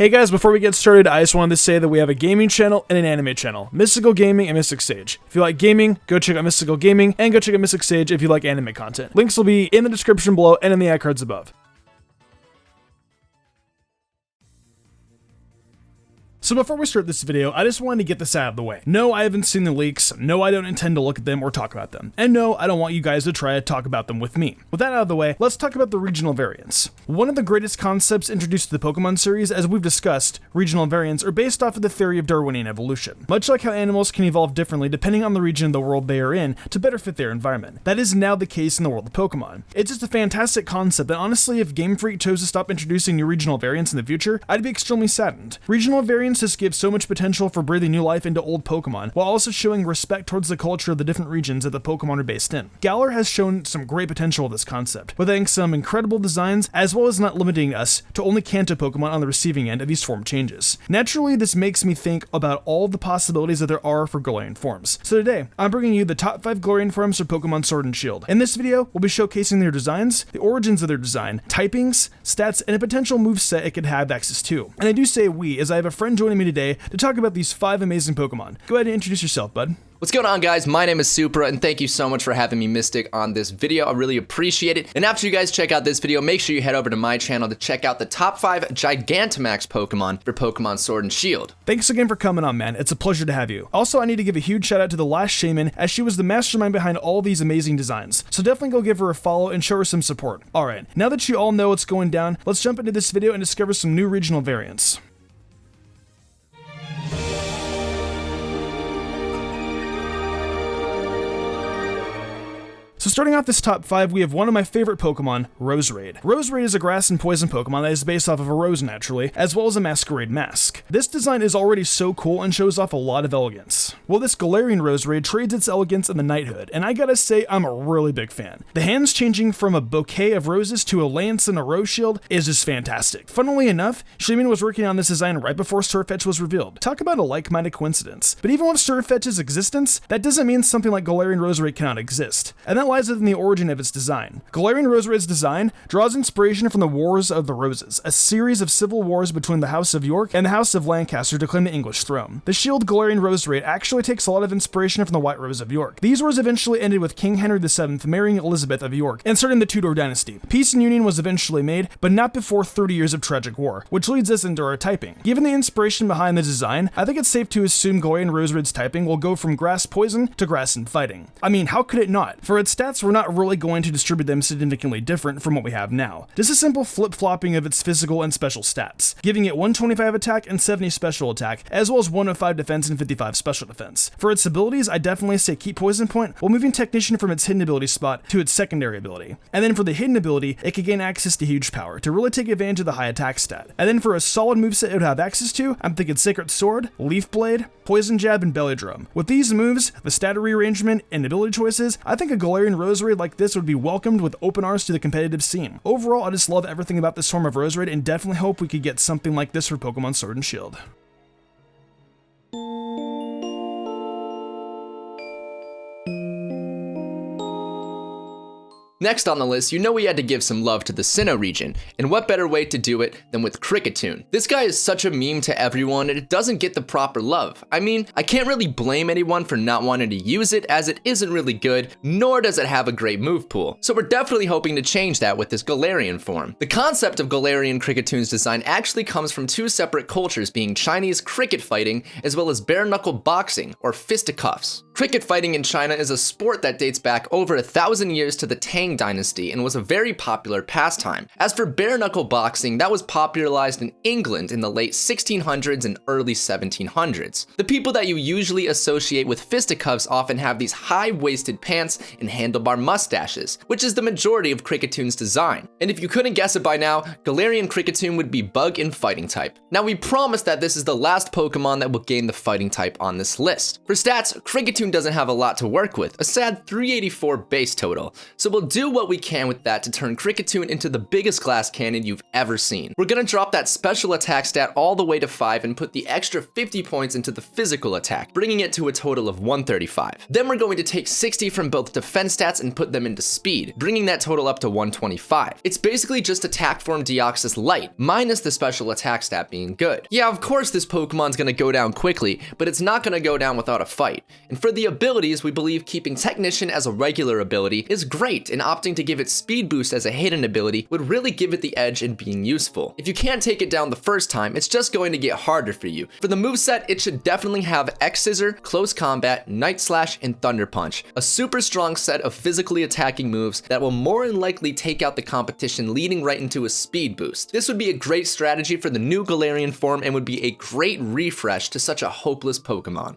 Hey guys, before we get started, I just wanted to say that we have a gaming channel and an anime channel, Mystical Gaming and Mystic Sage. If you like gaming, go check out Mystical Gaming, and go check out Mystic Sage if you like anime content. Links will be in the description below and in the ad cards above. So before we start this video, I just wanted to get this out of the way. No, I haven't seen the leaks, no, I don't intend to look at them or talk about them, and no, I don't want you guys to try to talk about them with me. With that out of the way, let's talk about the regional variants. One of the greatest concepts introduced to the Pokemon series, as we've discussed, regional variants are based off of the theory of Darwinian evolution. Much like how animals can evolve differently depending on the region of the world they are in to better fit their environment. That is now the case in the world of Pokemon. It's just a fantastic concept that honestly, if Game Freak chose to stop introducing new regional variants in the future, I'd be extremely saddened. Regional variants just give so much potential for breathing new life into old Pokemon, while also showing respect towards the culture of the different regions that the Pokemon are based in. Galar has shown some great potential with this concept, with adding some incredible designs, as well as not limiting us to only Kanto Pokemon on the receiving end of these form changes. Naturally, this makes me think about all the possibilities that there are for Galarian forms. So today, I'm bringing you the top 5 Galarian forms for Pokemon Sword and Shield. In this video, we'll be showcasing their designs, the origins of their design, typings, stats, and a potential moveset it could have access to. And I do say we, as I have a friend joining me today to talk about these 5 amazing Pokemon. Go ahead and introduce yourself, bud. What's going on, guys? My name is Supra, and thank you so much for having me, Mystic, on this video. I really appreciate it. And after you guys check out this video, make sure you head over to my channel to check out the top 5 Gigantamax Pokemon for Pokemon Sword and Shield. Thanks again for coming on, man. It's a pleasure to have you. Also, I need to give a huge shout out to the last Shaman, as she was the mastermind behind all these amazing designs. So definitely go give her a follow and show her some support. Alright, now that you all know what's going down, let's jump into this video and discover some new regional variants. So starting off this top 5, we have one of my favorite Pokemon, Roserade. Roserade is a grass and poison Pokemon that is based off of a rose naturally, as well as a masquerade mask. This design is already so cool and shows off a lot of elegance. Well, this Galarian Roserade trades its elegance in the knighthood, and I gotta say, I'm a really big fan. The hands changing from a bouquet of roses to a lance and a rose shield is just fantastic. Funnily enough, Shaman was working on this design right before Surfetch was revealed. Talk about a like-minded coincidence. But even with Surfetch's existence, that doesn't mean something like Galarian Roserade cannot exist. And that lies within the origin of its design. Galarian Roserade's design draws inspiration from the Wars of the Roses, a series of civil wars between the House of York and the House of Lancaster to claim the English throne. The shield Galarian Roserade actually takes a lot of inspiration from the White Rose of York. These wars eventually ended with King Henry VII marrying Elizabeth of York and starting the Tudor dynasty. Peace and union was eventually made, but not before 30 years of tragic war, which leads us into our typing. Given the inspiration behind the design, I think it's safe to assume Galarian Roserade's typing will go from grass poison to grass and fighting. I mean, how could it not? For its stats, we're not really going to distribute them significantly different from what we have now. Just a simple flip-flopping of its physical and special stats, giving it 125 attack and 70 special attack, as well as 105 defense and 55 special defense. For its abilities, I definitely say keep Poison Point while moving Technician from its hidden ability spot to its secondary ability. And then for the hidden ability, it could gain access to huge power to really take advantage of the high attack stat. And then for a solid moveset it would have access to, I'm thinking Sacred Sword, Leaf Blade, Poison Jab, and Belly Drum. With these moves, the stat rearrangement, and ability choices, I think a Galarian Roserade like this would be welcomed with open arms to the competitive scene. Overall, I just love everything about this form of Roserade and definitely hope we could get something like this for Pokemon Sword and Shield. Next on the list, you know we had to give some love to the Sinnoh region, and what better way to do it than with Kricketune. This guy is such a meme to everyone and it doesn't get the proper love. I mean, I can't really blame anyone for not wanting to use it as it isn't really good, nor does it have a great move pool. So we're definitely hoping to change that with this Galarian form. The concept of Galarian Kricketune's design actually comes from 2 separate cultures, being Chinese cricket fighting as well as bare knuckle boxing or fisticuffs. Cricket fighting in China is a sport that dates back over 1,000 years to the Tang Dynasty and was a very popular pastime. As for bare knuckle boxing, that was popularized in England in the late 1600s and early 1700s. The people that you usually associate with fisticuffs often have these high-waisted pants and handlebar mustaches, which is the majority of Kricketune's design. And if you couldn't guess it by now, Galarian Kricketune would be bug and fighting type. Now we promise that this is the last Pokemon that will gain the fighting type on this list. For stats, Kricketune Kricketune doesn't have a lot to work with, a sad 384 base total, so we'll do what we can with that to turn Kricketune into the biggest glass cannon you've ever seen. We're gonna drop that special attack stat all the way to 5 and put the extra 50 points into the physical attack, bringing it to a total of 135. Then we're going to take 60 from both defense stats and put them into speed, bringing that total up to 125. It's basically just attack form Deoxys Light, minus the special attack stat being good. Yeah, of course this Pokemon's gonna go down quickly, but it's not gonna go down without a fight. And for the abilities, we believe keeping Technician as a regular ability is great, and opting to give it Speed Boost as a hidden ability would really give it the edge in being useful. If you can't take it down the first time, it's just going to get harder for you. For the moveset, it should definitely have X-Scissor, Close Combat, Night Slash, and Thunder Punch, a super strong set of physically attacking moves that will more than likely take out the competition, leading right into a speed boost. This would be a great strategy for the new Galarian form and would be a great refresh to such a hopeless Pokemon.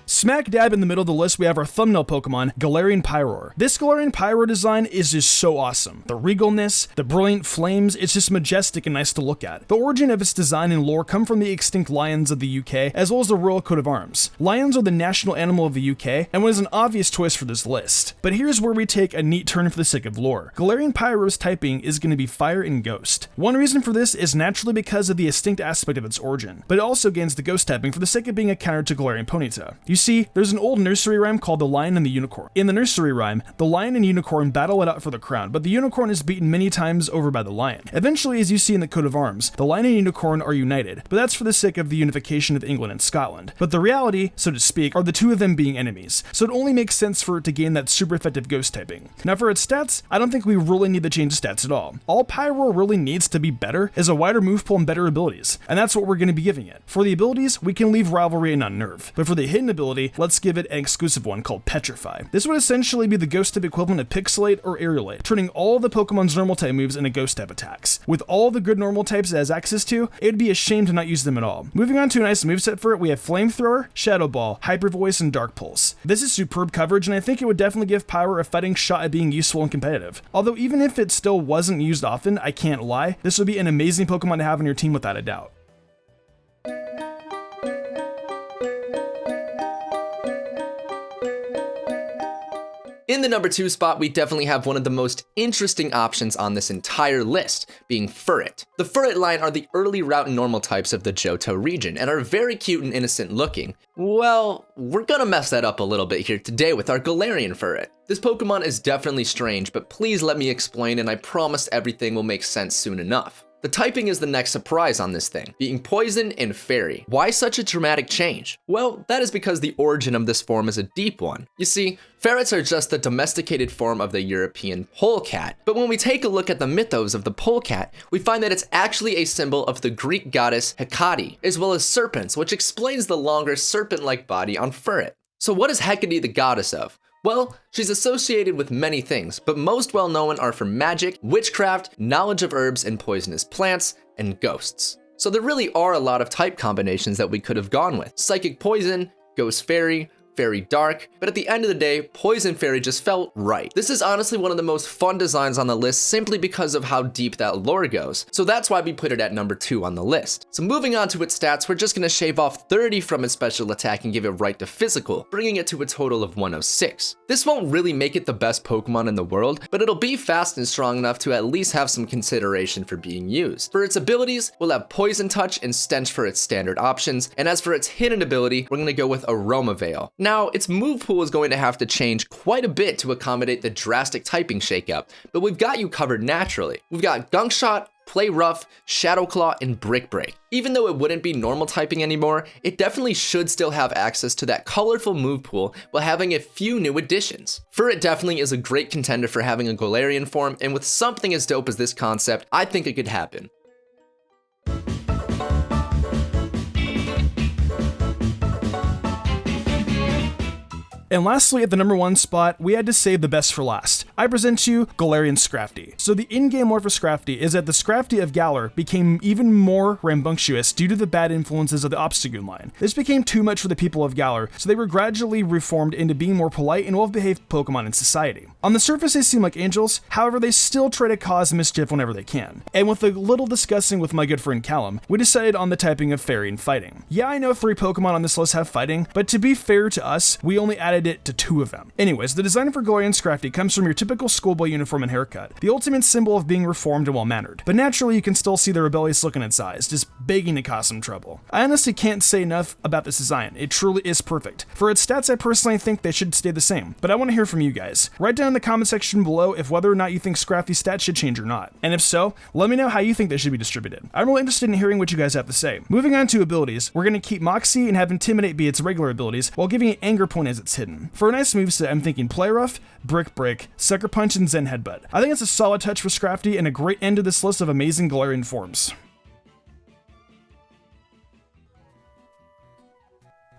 Smack dab in the middle of the list, we have our thumbnail Pokemon, Galarian Pyroar. This Galarian Pyroar design is just so awesome. The regalness, the brilliant flames, it's just majestic and nice to look at. The origin of its design and lore come from the extinct lions of the UK, as well as the royal coat of arms. Lions are the national animal of the UK, and was an obvious choice for this list. But here's where we take a neat turn for the sake of lore. Galarian Pyroar's typing is going to be Fire and Ghost. One reason for this is naturally because of the extinct aspect of its origin, but it also gains the Ghost typing for the sake of being a counter to Galarian Ponyta. You see, there's an old nursery rhyme called The Lion and the Unicorn. In the nursery rhyme, the lion and unicorn battle it out for the crown, but the unicorn is beaten many times over by the lion. Eventually, as you see in the coat of arms, the lion and unicorn are united, but that's for the sake of the unification of England and Scotland. But the reality, so to speak, are the two of them being enemies, so it only makes sense for it to gain that super effective Ghost typing. Now for its stats, I don't think we really need to change the stats at all. All Pyroar really needs to be better is a wider move pool and better abilities, and that's what we're going to be giving it. For the abilities, we can leave Rivalry and Unnerve, but for the hidden ability, let's give it an exclusive one called Petrify. This would essentially be the Ghost type equivalent of Pixelate or Aerialate, turning all of the Pokemon's normal type moves into Ghost type attacks. With all the good normal types it has access to, it would be a shame to not use them at all. Moving on to a nice moveset for it, we have Flamethrower, Shadow Ball, Hyper Voice, and Dark Pulse. This is superb coverage, and I think it would definitely give Pyroar a fighting shot at being useful and competitive. Although even if it still wasn't used often, I can't lie, this would be an amazing Pokemon to have on your team without a doubt. In the number 2 spot, we definitely have one of the most interesting options on this entire list, being Furret. The Furret line are the early route normal types of the Johto region, and are very cute and innocent looking. Well, we're gonna mess that up a little bit here today with our Galarian Furret. This Pokemon is definitely strange, but please let me explain, and I promise everything will make sense soon enough. The typing is the next surprise on this thing, being Poison and Fairy. Why such a dramatic change? Well, that is because the origin of this form is a deep one. You see, ferrets are just the domesticated form of the European polecat, but when we take a look at the mythos of the polecat, we find that it's actually a symbol of the Greek goddess Hecate, as well as serpents, which explains the longer serpent-like body on Furret. So what is Hecate the goddess of? Well, she's associated with many things, but most well known are for magic, witchcraft, knowledge of herbs and poisonous plants, and ghosts. So there really are a lot of type combinations that we could have gone with. Psychic Poison, Ghost Fairy, Fairy Dark, but at the end of the day, Poison Fairy just felt right. This is honestly one of the most fun designs on the list simply because of how deep that lore goes, so that's why we put it at number 2 on the list. So moving on to its stats, we're just gonna shave off 30 from its special attack and give it right to physical, bringing it to a total of 106. This won't really make it the best Pokemon in the world, but it'll be fast and strong enough to at least have some consideration for being used. For its abilities, we'll have Poison Touch and Stench for its standard options, and as for its hidden ability, we're gonna go with Aroma Veil. Now, its move pool is going to have to change quite a bit to accommodate the drastic typing shakeup, but we've got you covered naturally. We've got Gunk Shot, Play Rough, Shadow Claw, and Brick Break. Even though it wouldn't be normal typing anymore, it definitely should still have access to that colorful move pool while having a few new additions. Furret definitely is a great contender for having a Galarian form, and with something as dope as this concept, I think it could happen. And lastly, at the number 1 spot, we had to save the best for last. I present to you Galarian Scrafty. So the in-game lore for Scrafty is that the Scrafty of Galar became even more rambunctious due to the bad influences of the Obstagoon line. This became too much for the people of Galar, so they were gradually reformed into being more polite and well-behaved Pokemon in society. On the surface they seem like angels, however they still try to cause mischief whenever they can. And with a little discussing with my good friend Callum, we decided on the typing of Fairy and Fighting. Yeah, I know 3 Pokemon on this list have Fighting, but to be fair to us, we only added it to 2 of them. Anyways, the design for Galarian Scrafty comes from your typical schoolboy uniform and haircut, the ultimate symbol of being reformed and well-mannered. But naturally you can still see the rebellious look in its eyes, just begging to cause some trouble. I honestly can't say enough about this design, it truly is perfect. For its stats, I personally think they should stay the same, but I want to hear from you guys. Write down in the comment section below if whether or not you think Scrafty's stats should change or not. And if so, let me know how you think they should be distributed. I'm really interested in hearing what you guys have to say. Moving on to abilities, we're going to keep Moxie and have Intimidate be its regular abilities, while giving it Anger Point as its hidden. For a nice moveset, I'm thinking Play Rough, Brick Break, Sucker Punch, and Zen Headbutt. I think it's a solid touch for Scrafty and a great end to this list of amazing Galarian forms.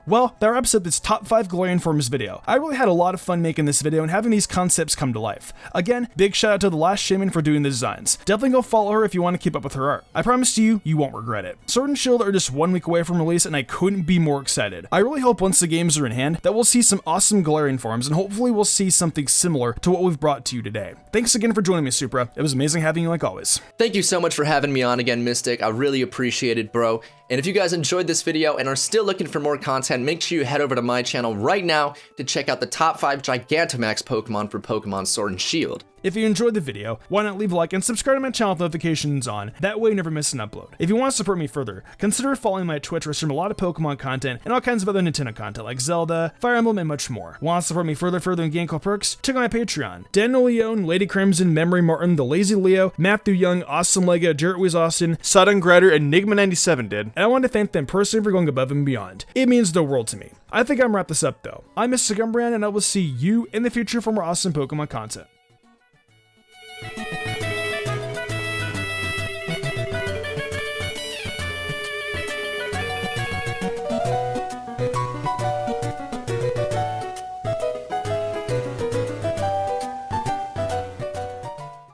Well, that wraps up this top 5 Galarian forms video. I really had a lot of fun making this video and having these concepts come to life. Again, big shout out to the Last Shaman for doing the designs. Definitely go follow her if you want to keep up with her art. I promise you, you won't regret it. Sword and Shield are just 1 week away from release and I couldn't be more excited. I really hope once the games are in hand that we'll see some awesome Galarian forms and hopefully we'll see something similar to what we've brought to you today. Thanks again for joining me, Supra. It was amazing having you like always. Thank you so much for having me on again, Mystic. I really appreciate it, bro. And if you guys enjoyed this video and are still looking for more content, make sure you head over to my channel right now to check out the top 5 Gigantamax Pokemon for Pokemon Sword and Shield. If you enjoyed the video, why not leave a like and subscribe to my channel with notifications on, that way you never miss an upload. If you want to support me further, consider following my Twitch where I stream a lot of Pokemon content and all kinds of other Nintendo content like Zelda, Fire Emblem, and much more. Want to support me further in game called Perks? Check out my Patreon. Daniel Leone, Lady Crimson, Memory Martin, The Lazy Leo, Matthew Young, Awesome Lego, Jarrett Weiss Austin, Saddened, Enigma97 did, and I want to thank them personally for going above and beyond. It means the world to me. I think I'm gonna wrap this up though. I'm Mr. Gumbrand and I will see you in the future for more awesome Pokemon content.